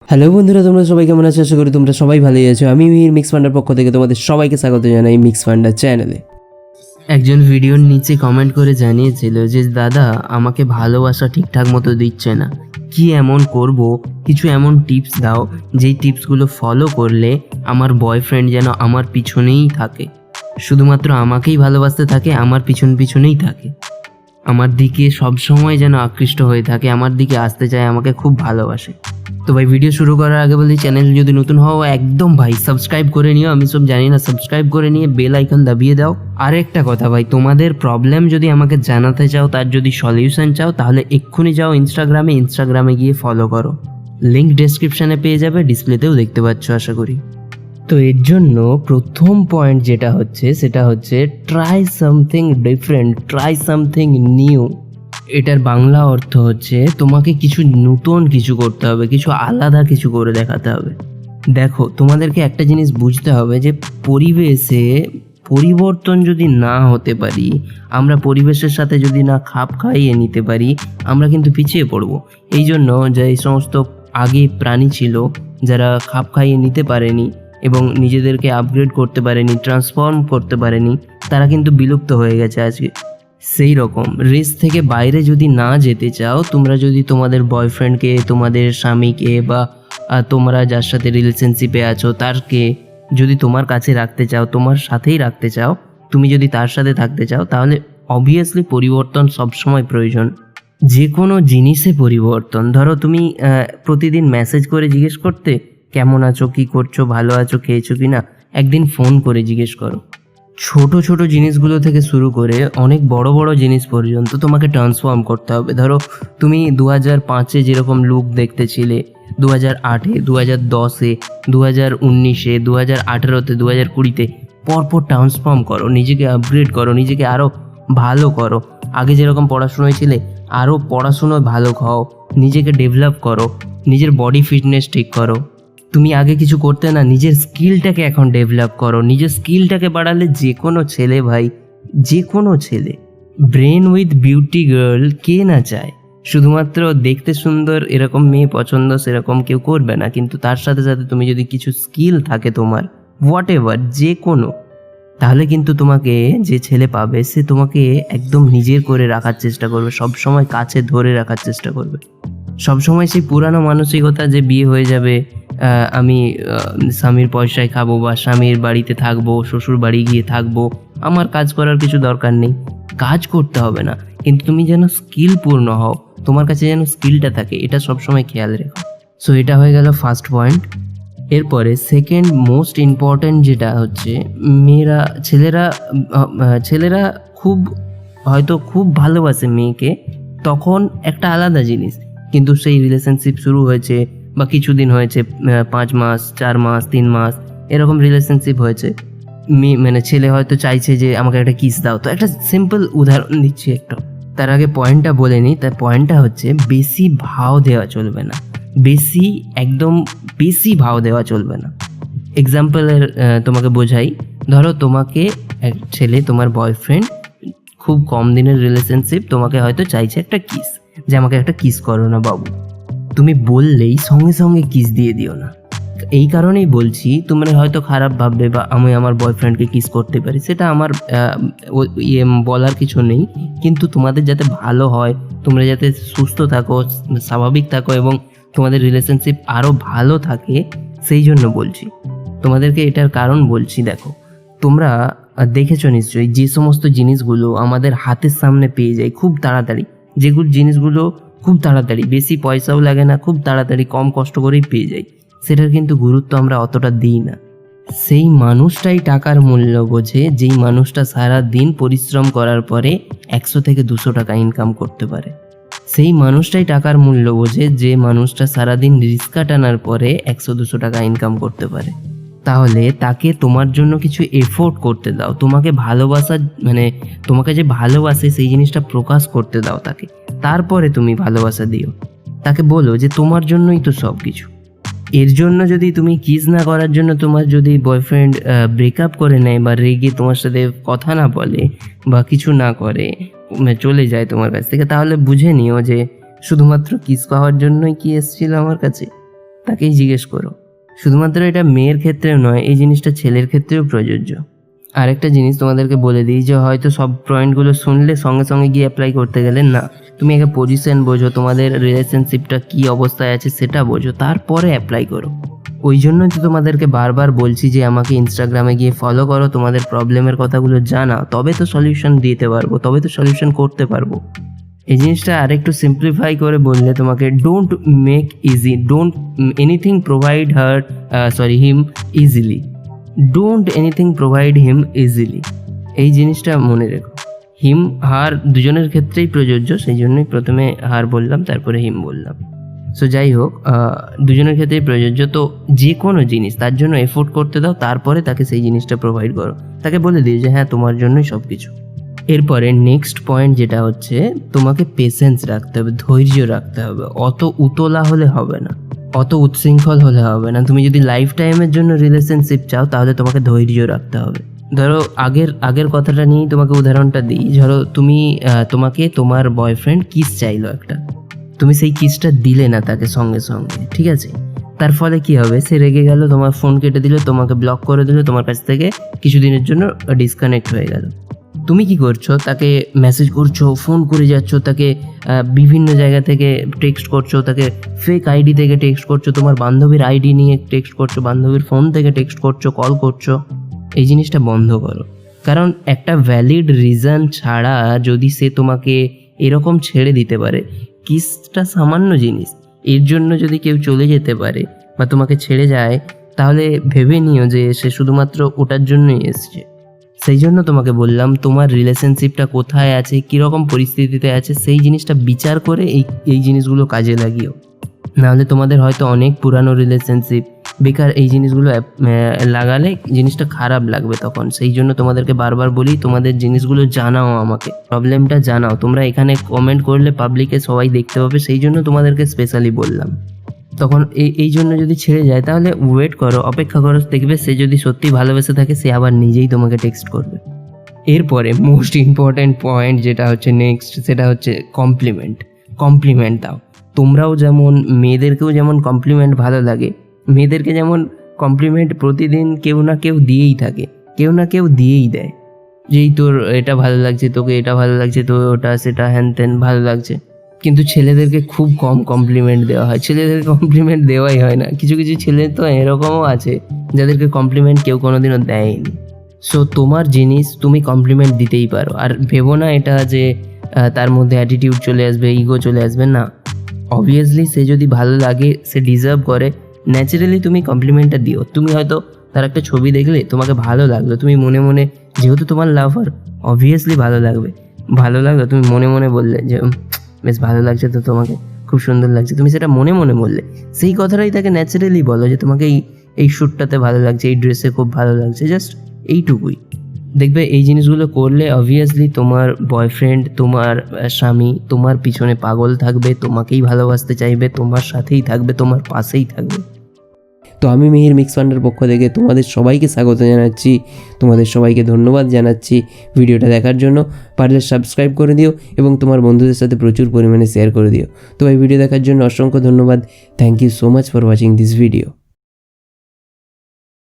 Hello বন্ধুরা, তোমরা সবাই কেমন আছো? আশা করি তোমরা সবাই ভালোই আছো। আমি মিহির মিক্স ফান্ডার পক্ষ থেকে তোমাদের সবাইকে স্বাগত জানাই মিক্স ফান্ডার চ্যানেলে। একজন ভিডিওর নিচে কমেন্ট করে জানিয়েছিল যে দাদা, আমাকে ভালোবাসা ঠিকঠাক মতো দিচ্ছে না, কি এমন করব, কিছু এমন টিপস দাও যেই টিপসগুলো ফলো করলে আমার বয়ফ্রেন্ড যেন আমার পিছনেই থাকে, শুধুমাত্র আমাকেই ভালোবাসতে থাকে, আমার পিছনেই থাকে, আমার দিকে সবসময় যেন আকৃষ্ট হয়ে থাকে, আমার দিকে আসতে চায়, আমাকে খুব ভালোবাসে। তো ভাই, ভিডিও শুরু করার আগে বলি, চ্যানেল যদি নতুন হও একদম ভাই সাবস্ক্রাইব করে নিও। আমি সব জানি না, সাবস্ক্রাইব করে নিয়ে বেল আইকন দাবিয়ে দাও। আর একটা কথা ভাই, তোমাদের প্রবলেম যদি আমাকে জানাতে চাও, তার যদি সলিউশন চাও, তাহলে এক্ষুনি যাও ইনস্টাগ্রামে গিয়ে ফলো করো। লিঙ্ক ডেসক্রিপশানে পেয়ে যাবে, ডিসপ্লেতেও দেখতে পাচ্ছ আশা করি। তো এর জন্য প্রথম পয়েন্ট যেটা হচ্ছে সেটা হচ্ছে try something different, try something new. এটার বাংলা অর্থ হচ্ছে তোমাকে কিছু নতুন কিছু করতে হবে, কিছু আলাদা কিছু করে দেখাতে হবে। দেখো, তোমাদেরকে একটা জিনিস বুঝতে হবে যে পরিবেশে পরিবর্তন যদি না হতে পারি, আমরা পরিবেশের সাথে যদি না খাপ খাইয়ে নিতে পারি, আমরা কিন্তু পিছিয়ে পড়ব। এই জন্য যে এই সমস্ত আগে প্রাণী ছিল যারা খাপ খাইয়ে নিতে পারেনি এবং নিজেদেরকে আপগ্রেড করতে পারেনি, ট্রান্সফর্ম করতে পারেনি, তারা কিন্তু বিলুপ্ত হয়ে গেছে আজকে। সেই রকম রেস থেকে বাইরে যদি না যেতে চাও, তোমরা যদি তোমাদের বয়ফ্রেন্ডকে, তোমাদের স্বামীকে বা তোমরা যার সাথে রিলেশনশিপে আছো তারকে যদি তোমার কাছে রাখতে চাও, তোমার সাথেই রাখতে চাও, তুমি যদি তার সাথে থাকতে চাও, তাহলে অবভিয়াসলি পরিবর্তন সবসময় প্রয়োজন। যে কোনো জিনিসে পরিবর্তন। ধরো তুমি প্রতিদিন মেসেজ করে জিজ্ঞেস করতে কেমন আছো, কি করছো, ভালো আছো, খেয়েছো কি না, একদিন ফোন করে জিজ্ঞেস করো। ছোট ছোট জিনিসগুলো থেকে শুরু করে অনেক বড় বড় জিনিস পর্যন্ত তোমাকে ট্রান্সফর্ম করতে হবে। ধরো তুমি 2005-এ যেরকম লুক দেখতেছিলে, 2008-এ, 2010-এ, 2019-এ, 2018-তে, 2020-তে পরপর ট্রান্সফর্ম করো, নিজেকে আপগ্রেড করো, নিজেকে আরও ভালো করো। আগে যেরকম পড়াশোনায় ছিলে, আরও পড়াশুনোয় ভালো হও, নিজেকে ডেভেলপ করো, নিজের বডি ফিটনেস ঠিক করো। তুমি আগে কিছু করতে না, নিজের স্কিলটাকে এখন ডেভেলপ করো। নিজের স্কিলটাকে বাড়ালে যে কোনো ছেলে ভাই, যে কোনো ছেলে, ব্রেন উইথ বিউটি গার্ল কে না চায়? শুধুমাত্র দেখতে সুন্দর এরকম মেয়ে পছন্দ সেরকম কেউ করবে না, কিন্তু তার সাথে সাথে তুমি যদি কিছু স্কিল থাকে তোমার, হোয়াট এভার, যে কোনো, তাহলে কিন্তু তোমাকে যে ছেলে পাবে সে তোমাকে একদম নিজের করে রাখার চেষ্টা করবে, সবসময় কাছে ধরে রাখার চেষ্টা করবে। সবসময় সেই পুরানো মানসিকতা যে বিয়ে হয়ে যাবে, আমি স্বামীর পয়সায় খাবো বা স্বামীর বাড়িতে থাকবো, শ্বশুর বাড়ি গিয়ে থাকবো, আমার কাজ করার কিছু দরকার নেই। কাজ করতে হবে না, কিন্তু তুমি যেন স্কিলপূর্ণ হও, তোমার কাছে যেন স্কিলটা থাকে, এটা সবসময় খেয়াল রেখো। সো এটা হয়ে গেল ফার্স্ট পয়েন্ট। এরপরে সেকেন্ড মোস্ট ইম্পর্ট্যান্ট যেটা হচ্ছে, ছেলেরা হয়তো খুব ভালোবাসে মেয়েকে, তখন একটা আলাদা জিনিস, কিন্তু সেই রিলেশনশিপ শুরু হয়েছে বা কিছুদিন হয়েছে, 5 মাস, 4 মাস, 3 মাস এরকম রিলেশনশিপ হয়েছে, মানে ছেলে হয়তো চাইছে যে আমাকে একটা কিস দাও। তো একটা সিম্পল উদাহরণ দিচ্ছি একটা, তার আগে পয়েন্টটা বলে নিই। তার পয়েন্টটা হচ্ছে বেশি ভাও দেওয়া চলবে না, একদম বেশি ভাও দেওয়া চলবে না। এক্সাম্পলের তোমাকে বোঝাই। ধরো তোমাকে এক ছেলে, তোমার বয়ফ্রেন্ড, খুব কম দিনের রিলেশনশিপ, তোমাকে হয়তো চাইছে একটা কিস, যে আমাকে একটা কিস করো না বাবু। তুমি বললেই সঙ্গে সঙ্গে কিস দিয়ে দিও না। এই কারণেই বলছি, তোমরা হয়তো খারাপ ভাববে বা আমি আমার বয়ফ্রেন্ডকে কিস করতে পারি, সেটা আমার বলার কিছু নেই, কিন্তু তোমাদের যাতে ভালো হয়, তোমরা যাতে সুস্থ থাকো, স্বাভাবিক থাকো এবং তোমাদের রিলেশনশিপ আরও ভালো থাকে, সেই জন্য বলছি তোমাদেরকে। এটার কারণ বলছি, দেখো তোমরা দেখেছো নিশ্চয়ই, যে সমস্ত জিনিসগুলো আমাদের হাতের সামনে পেয়ে যায় খুব তাড়াতাড়ি, যেগুলো জিনিসগুলো খুব তাড়াতাড়ি, বেশি পয়সাও লাগে না, খুব তাড়াতাড়ি কম কষ্ট করেই পেয়ে যাই, সেটার কিন্তু গুরুত্ব আমরা অতটা দিই না। সেই মানুষটাই টাকার মূল্য বোঝে, যেই মানুষটা সারা দিন পরিশ্রম করার পরে 100 থেকে 200 টাকা ইনকাম করতে পারে। সেই মানুষটাই টাকার মূল্য বোঝে, যে মানুষটা সারাদিন রিক্সা টানার পরে 100-200 টাকা ইনকাম করতে পারে। তাহলে তাকে তোমার জন্য কিছু এফোর্ট করতে দাও, তোমাকে ভালোবাসা, মানে তোমাকে যে ভালোবাসে সেই জিনিসটা প্রকাশ করতে দাও তাকে, তারপরে তুমি ভালোবাসা দিও। তাকে বলো যে তোমার জন্যই তো সব কিছু। এর জন্য যদি তুমি কিস না করার জন্য তোমার যদি বয়ফ্রেন্ড ব্রেকআপ করে নেয় বা রেগে তোমার সাথে কথা না বলে বা কিছু না করে, চলে যায় তোমার কাছ থেকে, তাহলে বুঝে নিও যে শুধুমাত্র কিস পাওয়ার জন্যই কি এসেছিল আমার কাছে। তাকেই জিজ্ঞেস করো। শুধুমাত্র এটা মেয়ের ক্ষেত্রেও নয়, এই জিনিসটা ছেলের ক্ষেত্রেও প্রযোজ্য। আরেকটা জিনিস তোমাদেরকে বলে দিই যে হয়তো সব পয়েন্টগুলো শুনলে সঙ্গে সঙ্গে গিয়ে অ্যাপ্লাই করতে গেলে না, তুমি একটা পজিশন বোঝো, তোমাদের রিলেশনশিপটা কী অবস্থায় আছে সেটা বোঝো, তারপরে অ্যাপ্লাই করো। ওই জন্যই তো তোমাদেরকে বারবার বলছি যে আমাকে ইনস্টাগ্রামে গিয়ে ফলো করো, তোমাদের প্রবলেমের কথাগুলো জানাও, তবে তো সলিউশন দিতে পারবো, তবে তো সলিউশন করতে পারবো। এই জিনিসটা আরেকটু সিম্পলিফাই করে বললে তোমাকে don't make easy, don't anything provide him easily, don't anything provide him easily. এই জিনিসটা মনে রেখো। হিম হার দুজনের ক্ষেত্রেই প্রযোজ্য, সেই জন্যই প্রথমে হার বললাম, তারপরে হিম বললাম। সো যাই হোক, দুজনের ক্ষেত্রেই প্রযোজ্য। তো যে কোনো জিনিস তার জন্য এফোর্ট করতে দাও, তারপরে তাকে সেই জিনিসটা প্রোভাইড করো। তাকে বলে দিও যে হ্যাঁ তোমার জন্যই সব কিছু। এরপরে নেক্সট পয়েন্ট যেটা হচ্ছে, তোমাকে পেশেন্স রাখতে হবে, ধৈর্য রাখতে হবে। অত উতলা হলে হবে না, অত উচ্ছৃঙ্খল হলে হবে না। তুমি যদি লাইফ টাইমের জন্য রিলেশনশিপ চাও তাহলে তোমাকে ধৈর্য রাখতে হবে। ধরো আগের কথাটা নিয়েই তোমাকে উদাহরণটা দিই। ধরো তোমাকে তোমার বয়ফ্রেন্ড কিস চাইলো একটা, তুমি সেই কিসটা দিলে না তাকে সঙ্গে সঙ্গে, ঠিক আছে? তার ফলে কি হবে, সে রেগে গেল, তোমার ফোন কেটে দিল, তোমাকে ব্লক করে দিল, তোমার কাছ থেকে কিছুদিনের জন্য ডিসকানেক্ট হয়ে গেল। তুমি কি করছো, তাকে মেসেজ করছো, ফোন করে যাচ্ছ, তাকে বিভিন্ন জায়গা থেকে টেক্সট করছো, তাকে ফেক আইডি থেকে টেক্সট করছো, তোমার বান্ধবীর আইডি নিয়ে টেক্সট করছো, বান্ধবীর ফোন থেকে টেক্সট করছো, কল করছো। এই জিনিসটা বন্ধ করো। কারণ একটা ভ্যালিড রিজন ছাড়া যদি সে তোমাকে এরকম ছেড়ে দিতে পারে, কিসটা সামান্য জিনিস, এর জন্য যদি কেউ চলে যেতে পারে বা তোমাকে ছেড়ে যায়, তাহলে ভেবে নিও যে সে শুধুমাত্র ওটার জন্যই এসছে। সেই জন্য তোমাকে বললাম তোমার রিলেশনশিপটা কোথায় আছে, কীরকম পরিস্থিতিতে আছে, সেই জিনিসটা বিচার করে এই জিনিসগুলো কাজে লাগিও। নাহলে তোমাদের হয়তো অনেক পুরানো রিলেশনশিপ, বেকার এই জিনিসগুলো লাগালে জিনিসটা খারাপ লাগবে তখন। সেই জন্য তোমাদেরকে বারবার বলি, তোমাদের জিনিসগুলো জানাও, আমাকে প্রবলেমটা জানাও। তোমরা এখানে কমেন্ট করলে পাবলিকে সবাই দেখতে পাবে, সেই জন্য তোমাদেরকে স্পেশালি বললাম। তখন এই জন্য যদি ছেড়ে যায় তাহলে ওয়েট করো, অপেক্ষা করো, দেখবে সে যদি সত্যি ভালোবেসে থাকে সে আবার নিজেই তোমাকে টেক্সট করবে। এরপরে মোস্ট ইম্পর্ট্যান্ট পয়েন্ট যেটা হচ্ছে নেক্সট, সেটা হচ্ছে কমপ্লিমেন্ট দাও। তোমরাও যেমন, মেয়েদেরকেও যেমন কমপ্লিমেন্ট ভালো লাগে, মেয়েদেরকে যেমন কমপ্লিমেন্ট প্রতিদিন কেউ না কেউ দিয়েই থাকে, কেউ না কেউ দিয়েই দেয়, যেই তোর এটা ভালো লাগছে, তোকে এটা ভালো লাগছে, তো ওটা সেটা হ্যান ত্যান ভালো লাগছে। কিন্তু ছেলেদেরকে খুব কম কমপ্লিমেন্ট দেওয়া হয়, ছেলেদের কমপ্লিমেন্ট দেওয়াই হয় না। কিছু কিছু ছেলে তো এরকমও আছে যাদেরকে কমপ্লিমেন্ট কেউ কোনোদিনও দেয়নি। সো তোমার জিনিস তুমি কমপ্লিমেন্ট দিতেই পারো। আর ভেবো না এটা যে তার মধ্যে অ্যাটিটিউড চলে আসবে, ইগো চলে আসবে, না। অবভিয়াসলি সে যদি ভালো লাগে, সে ডিজার্ভ করে, ন্যাচারালি তুমি কমপ্লিমেন্টটা দিও। তুমি হয়তো তার একটা ছবি দেখলে, তোমাকে ভালো লাগলো, তুমি মনে মনে, যেহেতু তোমার লাভার অবভিয়াসলি ভালো লাগলো, তুমি মনে মনে বললে যে বেশ ভালো লাগছে তো, তোমাকে খুব সুন্দর লাগছে, তুমি সেটা মনে মনে বললে। সেই কথাটাই তাকে ন্যাচারালি বলো যে তোমাকে এই শ্যুটটাতে ভালো লাগছে, এই ড্রেসে খুব ভালো লাগছে, জাস্ট এইটুকুই। দেখবে এই জিনিসগুলো করলে অবভিয়াসলি তোমার বয়ফ্রেন্ড, তোমার স্বামী তোমার পিছনে পাগল থাকবে, তোমাকেই ভালোবাসতে চাইবে, তোমার সাথেই থাকবে, তোমার পাশেই থাকবে। তো আমি মিহির মিক্স ফান্ডের পক্ষ থেকে তোমাদের সবাইকে স্বাগত জানাচ্ছি, তোমাদের সবাইকে ধন্যবাদ জানাচ্ছি ভিডিওটা দেখার জন্য। পারলে সাবস্ক্রাইব করে দিও এবং তোমার বন্ধুদের সাথে প্রচুর পরিমাণে শেয়ার করে দিও। তো এই ভিডিও দেখার জন্য অসংখ্য ধন্যবাদ। Thank you so much for watching this video.